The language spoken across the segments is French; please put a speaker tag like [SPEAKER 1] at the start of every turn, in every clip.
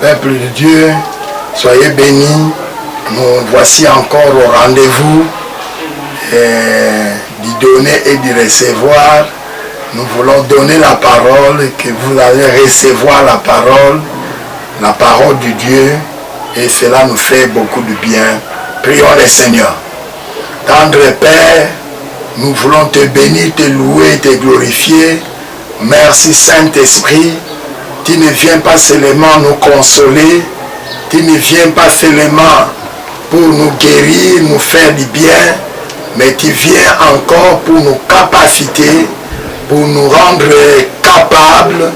[SPEAKER 1] Peuple de Dieu, soyez bénis. Nous voici encore au rendez-vous d'y donner et d'y recevoir. Nous voulons donner la parole, que vous allez recevoir la parole de Dieu, et cela nous fait beaucoup de bien. Prions le Seigneur. Tendre Père, nous voulons te bénir, te louer, te glorifier. Merci Saint-Esprit. Tu ne viens pas seulement nous consoler, tu ne viens pas seulement pour nous guérir, nous faire du bien, mais tu viens encore pour nos capacités, pour nous rendre capables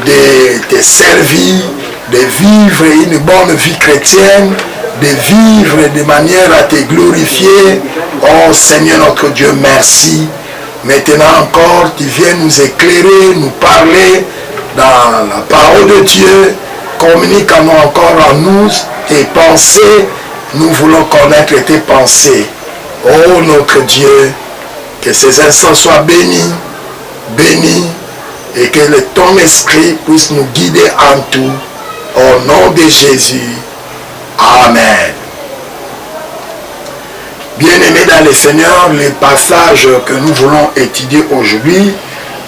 [SPEAKER 1] de te servir, de vivre une bonne vie chrétienne, de vivre de manière à te glorifier. Oh Seigneur notre Dieu, merci. Maintenant encore, tu viens nous éclairer, nous parler dans la parole de Dieu. Communique à nous encore en nous tes pensées. Nous voulons connaître tes pensées. Oh notre Dieu, que ces instants soient bénis, et que ton esprit puisse nous guider en tout. Au nom de Jésus. Amen. Bien-aimés dans le Seigneur, le passage que nous voulons étudier aujourd'hui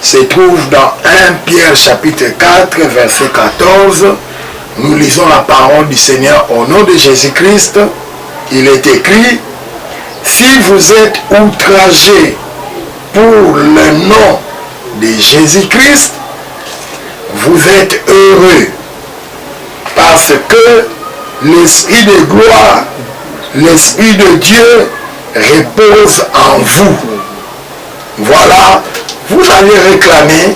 [SPEAKER 1] se trouve dans 1 Pierre chapitre 4, verset 14. Nous lisons la parole du Seigneur au nom de Jésus-Christ. Il est écrit: si vous êtes outragés pour le nom de Jésus-Christ, vous êtes heureux, parce que l'Esprit de gloire, l'Esprit de Dieu repose en vous. Voilà, vous allez réclamer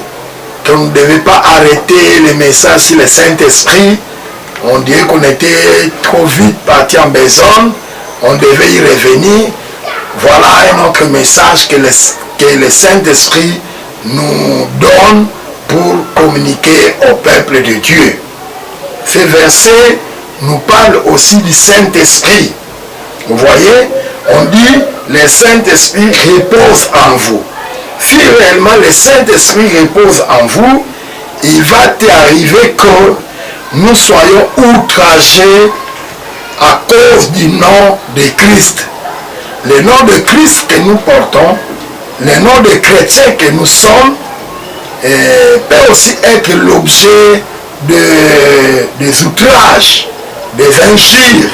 [SPEAKER 1] qu'on ne devait pas arrêter les messages sur le Saint-Esprit. On dirait qu'on était trop vite parti en besogne, on devait y revenir. Voilà un autre message que le Saint-Esprit nous donne pour communiquer au peuple de Dieu. Ce verset nous parle aussi du Saint-Esprit. Vous voyez, on dit le Saint-Esprit repose en vous. Si réellement le Saint-Esprit repose en vous, il va t'arriver que nous soyons outragés à cause du nom de Christ. Le nom de Christ que nous portons, le nom de chrétien que nous sommes, peut aussi être l'objet des outrages, des injures,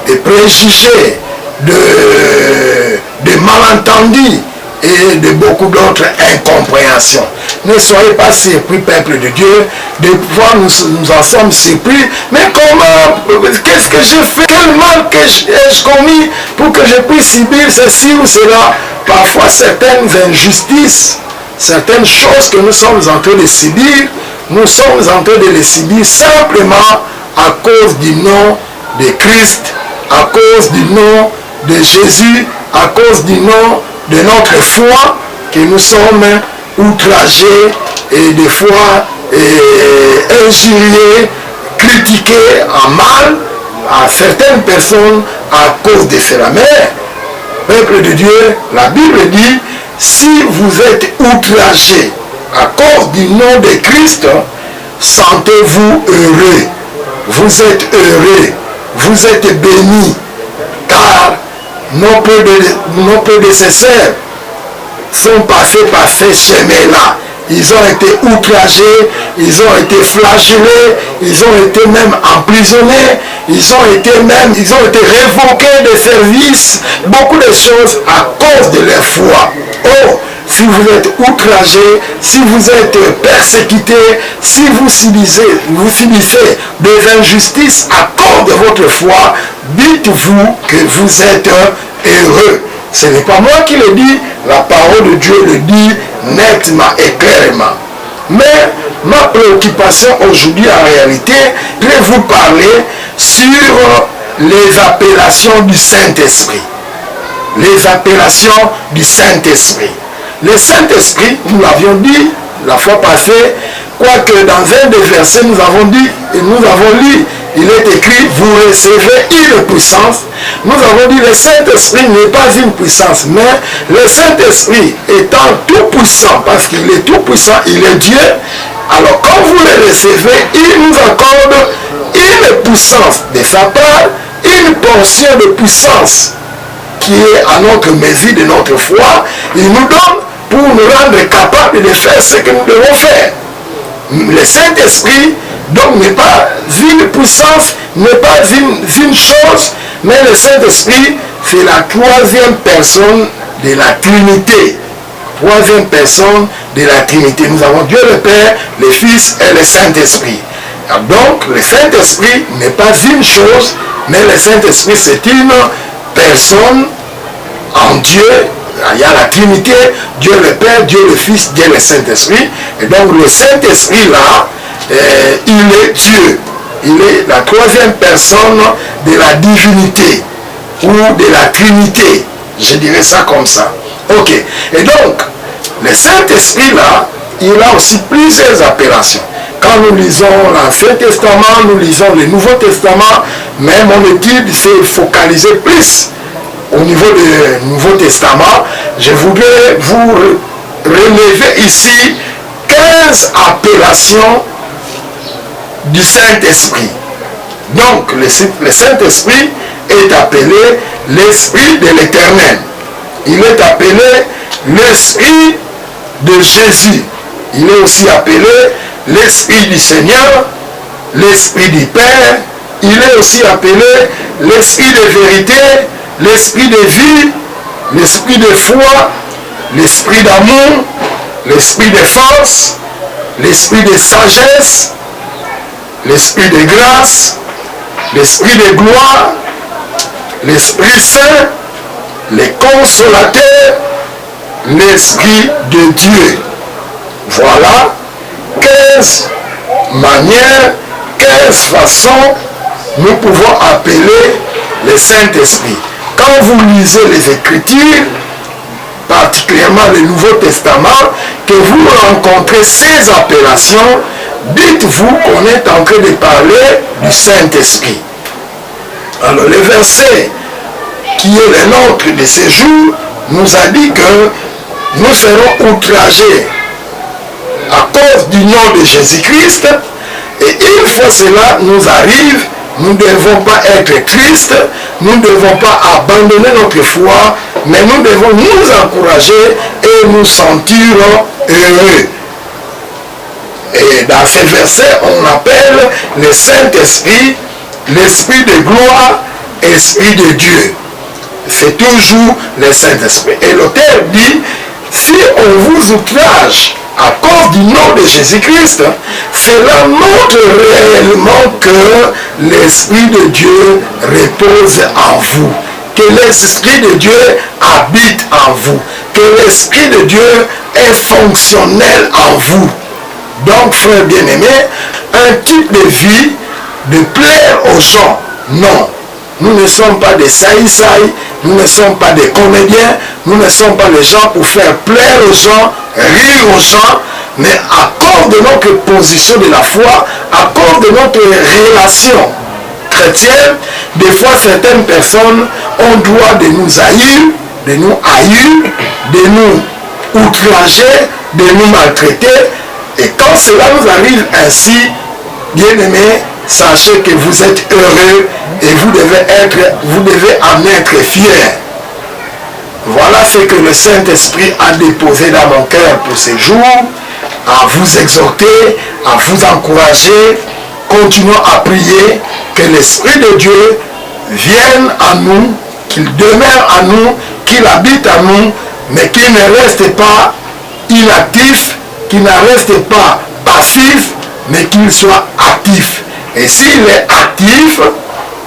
[SPEAKER 1] des préjugés, de malentendus et de beaucoup d'autres incompréhensions. Ne soyez pas surpris, peuple de Dieu, de pouvoir nous en sommes surpris. Mais comment, qu'est-ce que j'ai fait? Quel mal ai-je commis pour que je puisse subir ceci ou cela? Parfois certaines injustices, certaines choses que nous sommes en train de subir, nous sommes en train de les subir simplement à cause du nom de Christ, à cause du nom de Jésus, à cause du nom de notre foi, que nous sommes outragés et des fois injuriés, critiqués en mal à certaines personnes à cause de cela. Mais, peuple de Dieu, la Bible dit, si vous êtes outragés à cause du nom de Christ, sentez-vous heureux. Vous êtes heureux, vous êtes bénis, car nos prédécesseurs sont passés par ces chemins-là. Ils ont été outragés, ils ont été flagellés, ils ont été même emprisonnés, ils ont été révoqués de services, beaucoup de choses à cause de leur foi. Oh, si vous êtes outragés, si vous êtes persécutés, si vous subissez des injustices à cause de votre foi, dites-vous que vous êtes heureux. Ce n'est pas moi qui le dis, la parole de Dieu le dit nettement et clairement. Mais ma préoccupation aujourd'hui en réalité, je vais vous parler sur les appellations du Saint-Esprit. Les appellations du Saint-Esprit. Le Saint-Esprit, nous l'avions dit la fois passée, quoique dans un des versets nous avons dit et nous avons lu, il est écrit, vous recevez une puissance. Nous avons dit, le Saint-Esprit n'est pas une puissance, mais le Saint-Esprit étant tout puissant, parce qu'il est tout puissant, il est Dieu. Alors quand vous le recevez, il nous accorde une puissance de sa part, une portion de puissance qui est à notre mesure de notre foi, il nous donne pour nous rendre capables de faire ce que nous devons faire. Le Saint-Esprit, donc, n'est pas une puissance, n'est pas une chose, mais le Saint-Esprit, c'est la troisième personne de la Trinité. Troisième personne de la Trinité. Nous avons Dieu le Père, le Fils et le Saint-Esprit. Donc, le Saint-Esprit n'est pas une chose, mais le Saint-Esprit, c'est une personne en Dieu. Il y a la Trinité, Dieu le Père, Dieu le Fils, Dieu le Saint-Esprit. Et donc, le Saint-Esprit, là, il est Dieu. Il est la troisième personne de la divinité ou de la Trinité. Je dirais ça comme ça. Ok. Et donc, le Saint-Esprit, là, il a aussi plusieurs appellations. Quand nous lisons l'Ancien Testament, nous lisons le Nouveau Testament, mais mon étude s'est focalisée plus au niveau du Nouveau Testament. Je voudrais vous relever ici 15 appellations du Saint-Esprit. Donc, le Saint-Esprit est appelé l'Esprit de l'Éternel. Il est appelé l'Esprit de Jésus. Il est aussi appelé l'Esprit du Seigneur, l'Esprit du Père. Il est aussi appelé l'Esprit de vérité, l'Esprit de vie, l'Esprit de foi, l'Esprit d'amour, l'Esprit de force, l'Esprit de sagesse, l'Esprit de grâce, l'Esprit de gloire, l'Esprit Saint, le Consolateur, l'Esprit de Dieu. Voilà 15 manières, 15 façons nous pouvons appeler le Saint-Esprit. Quand vous lisez les Écritures, particulièrement le Nouveau Testament, que vous rencontrez ces appellations, dites-vous qu'on est en train de parler du Saint-Esprit. Alors le verset qui est le nôtre de ces jours nous a dit que nous serons outragés à cause du nom de Jésus-Christ, et une fois cela nous arrive, nous ne devons pas être tristes, nous ne devons pas abandonner notre foi, mais nous devons nous encourager et nous sentir heureux. Et dans ces versets, on appelle le Saint-Esprit l'Esprit de gloire, Esprit de Dieu. C'est toujours le Saint-Esprit. Et l'auteur dit, si on vous outrage à cause du nom de Jésus-Christ, cela montre réellement que l'Esprit de Dieu repose en vous, que l'Esprit de Dieu habite en vous, que l'Esprit de Dieu est fonctionnel en vous. Donc, frères bien-aimés, un type de vie de plaire aux gens, non. Nous ne sommes pas des saïsaïs, nous ne sommes pas des comédiens, nous ne sommes pas les gens pour faire plaire aux gens, rire aux gens, mais à cause de notre position de la foi, à cause de notre relation chrétienne, des fois certaines personnes ont droit de nous haïr, de nous outrager, de nous maltraiter. Et quand cela nous arrive ainsi, bien-aimés, sachez que vous êtes heureux et vous devez en être fiers. Voilà ce que le Saint-Esprit a déposé dans mon cœur pour ces jours, à vous exhorter, à vous encourager. Continuons à prier que l'Esprit de Dieu vienne à nous, qu'il demeure à nous, qu'il habite à nous, mais qu'il ne reste pas inactif, qu'il ne reste pas passif, mais qu'il soit actif. Et s'il est actif,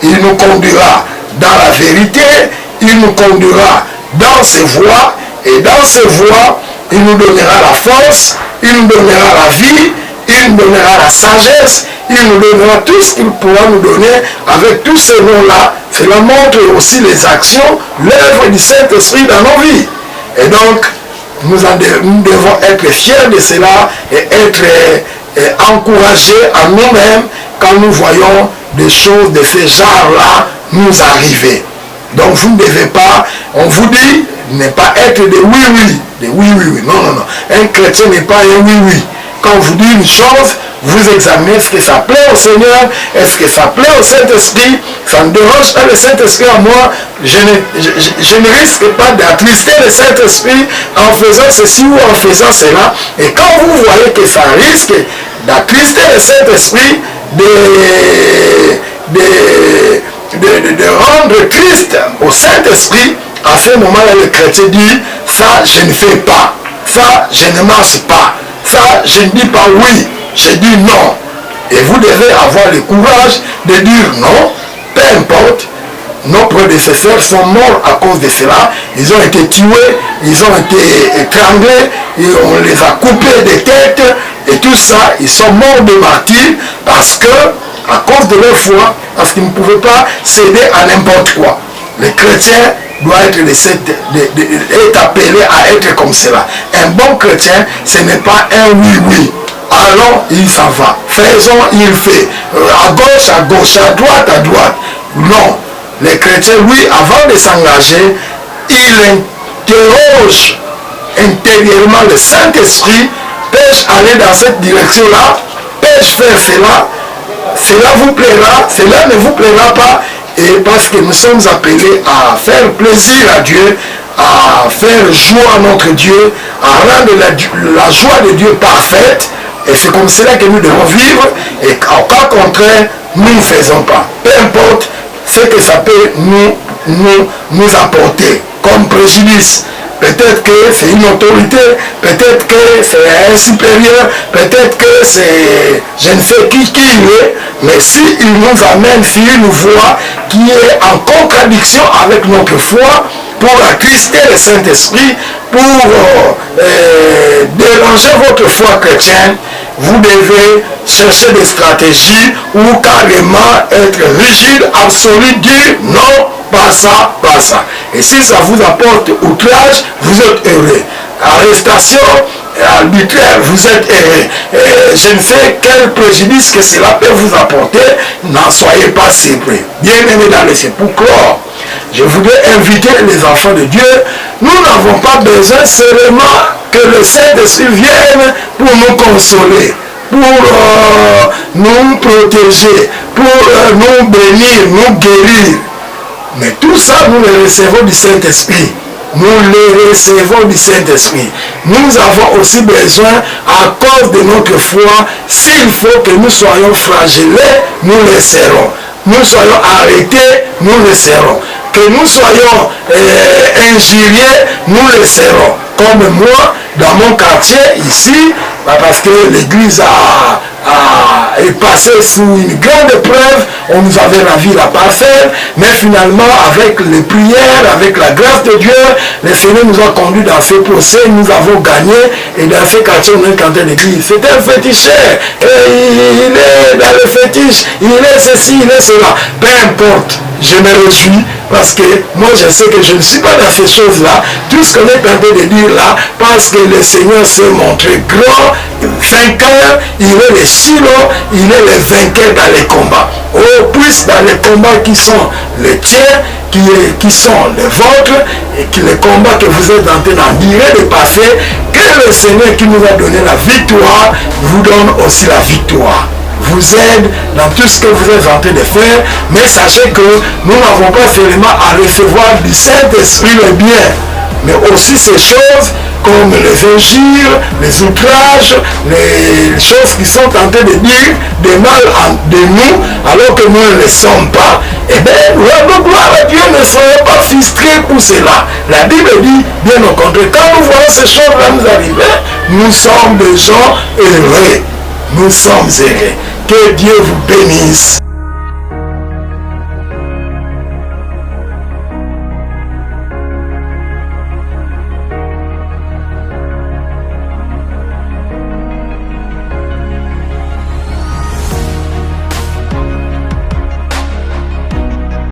[SPEAKER 1] il nous conduira dans la vérité, il nous conduira dans ses voies, et dans ses voies, il nous donnera la force, il nous donnera la vie, il nous donnera la sagesse, il nous donnera tout ce qu'il pourra nous donner avec tous ces noms-là. Cela montre aussi les actions, l'œuvre du Saint-Esprit dans nos vies. Et donc, nous devons être fiers de cela et être encouragés à nous-mêmes quand nous voyons des choses de ce genre-là nous arriver. Donc vous ne devez pas, on vous dit, ne pas être des oui-oui, des oui-oui-oui. Non, non, non. Un chrétien n'est pas un oui-oui. Quand on vous dit une chose, vous examinez est-ce que ça plaît au Seigneur, est-ce que ça plaît au Saint-Esprit. Ça ne dérange pas le Saint-Esprit à moi. Je ne risque pas d'attrister le Saint-Esprit en faisant ceci ou en faisant cela. Et quand vous voyez que ça risque d'attrister le Saint-Esprit, de rendre triste au Saint-Esprit, à ce moment-là, le chrétien dit, ça je ne fais pas, ça je ne marche pas, ça je ne dis pas oui, je dis non. Et vous devez avoir le courage de dire non, peu importe. Nos prédécesseurs sont morts à cause de cela. Ils ont été tués, ils ont été étranglés, et on les a coupés des têtes, et tout ça, ils sont morts de martyrs parce que, à cause de leur foi, parce qu'ils ne pouvaient pas céder à n'importe quoi. Les chrétiens doit être appelé à être comme cela. Un bon chrétien, ce n'est pas un oui-oui. Allons, il s'en va. Faisons, il fait. À gauche, à droite. Non. Les chrétiens, lui, avant de s'engager, il interroge intérieurement le Saint-Esprit. Peux-je aller dans cette direction-là? Peux-je faire cela? Cela vous plaira, cela ne vous plaira pas. Et parce que nous sommes appelés à faire plaisir à Dieu, à faire joie à notre Dieu, à rendre la joie de Dieu parfaite. Et c'est comme cela que nous devons vivre. Et en cas contraire, nous ne faisons pas. Peu importe ce que ça peut nous apporter comme préjudice. Peut-être que c'est une autorité, peut-être que c'est un supérieur, peut-être que c'est je ne sais qui il est, mais s'il nous amène sur une voie qui est en contradiction avec notre foi, pour attrister le Saint-Esprit, pour déranger votre foi chrétienne, vous devez chercher des stratégies ou carrément être rigide, absolu, dire non, pas ça, pas ça. Et si ça vous apporte outrage, vous êtes heureux. Arrestation arbitraire, vous êtes heureux. Je ne sais quel préjudice que cela peut vous apporter, n'en soyez pas surpris. Bien-aimés dans le sépulcre, je voudrais inviter les enfants de Dieu. Nous n'avons pas besoin seulement que le Saint-Esprit vienne pour nous consoler, pour nous protéger, pour nous bénir, nous guérir. Mais tout ça, nous le recevons du Saint-Esprit. Nous le recevons du Saint-Esprit. Nous avons aussi besoin, à cause de notre foi, s'il faut que nous soyons flagellés, nous le serons. Nous soyons arrêtés, nous le serons. Que nous soyons injuriés, nous le serons. Comme moi, dans mon quartier, ici, parce que l'église est passée sous une grande épreuve, on nous avait ravi la parcelle, mais finalement, avec les prières, avec la grâce de Dieu, le Seigneur nous a conduits dans ce procès, nous avons gagné, et dans ce quartier, on est canté l'église. C'est un féticheur, et il est dans le fétiche, il est ceci, il est cela. Peu importe, je me réjouis, parce que moi je sais que je ne suis pas dans ces choses-là. Tout ce qu'on est tenté de dire là, parce que le Seigneur s'est montré grand, vainqueur, il est le silo, il est le vainqueur dans les combats. Oh, plus dans les combats qui sont les tiens, qui sont les vôtres, et que les combats que vous êtes en train d'endurer, de passer, que le Seigneur qui nous a donné la victoire, vous donne aussi la victoire. Vous aide dans tout ce que vous êtes en train de faire, mais sachez que nous n'avons pas seulement à recevoir du Saint-Esprit le bien, mais aussi ces choses comme les injures, les outrages, les choses qui sont en train de dire des mal de nous, alors que nous ne le sommes pas. Eh bien, la gloire à Dieu ne sera pas frustrée pour cela. La Bible dit, bien au contraire, quand nous voyons ces choses-là nous arriver, nous sommes des gens heureux. Nous sommes heureux. Que Dieu vous bénisse.